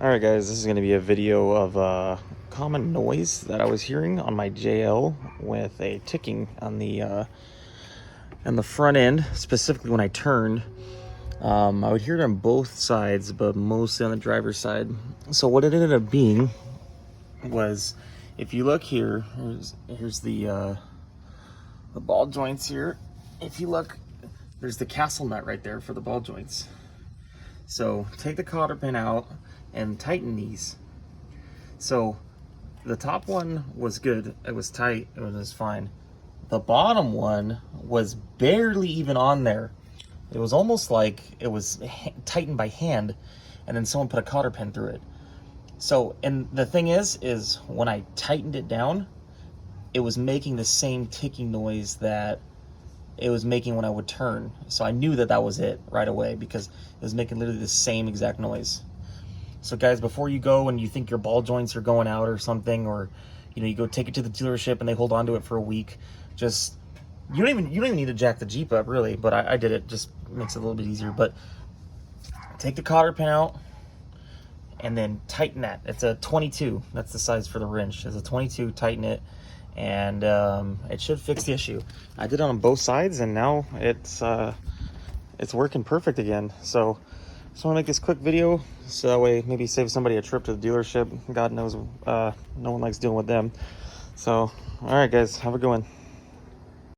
Alright guys, this is going to be a video of a common noise that I was hearing on my JL with a ticking on the front end, specifically when I turned. I would hear it on both sides, but mostly on the driver's side. So what it ended up being was, if you look here, here's the ball joints here. If you look, there's the castle nut right there for the ball joints. So take the cotter pin out and tighten these. So the top one was good, it was tight, it was fine. The bottom one was barely even on there. It was almost like it was tightened by hand, and then someone put a cotter pin through it. So, and the thing is when I tightened it down, it was making the same ticking noise that it was making when I would turn. So I knew that that was it right away, because it was making literally the same exact noise. So guys, before you go and you think your ball joints are going out or something, or you go take it to the dealership and they hold on to it for a week, just you don't even need to jack the Jeep up really, but I did it, just makes it a little bit easier. But take the cotter pin out and then tighten that. It's a 22, that's the size for the wrench. It's a 22, tighten it, and it should fix the issue. I did it on both sides, and now it's working perfect again. So just want to make this quick video so that way maybe save somebody a trip to the dealership. God knows no one likes dealing with them. So all right guys, have a good one.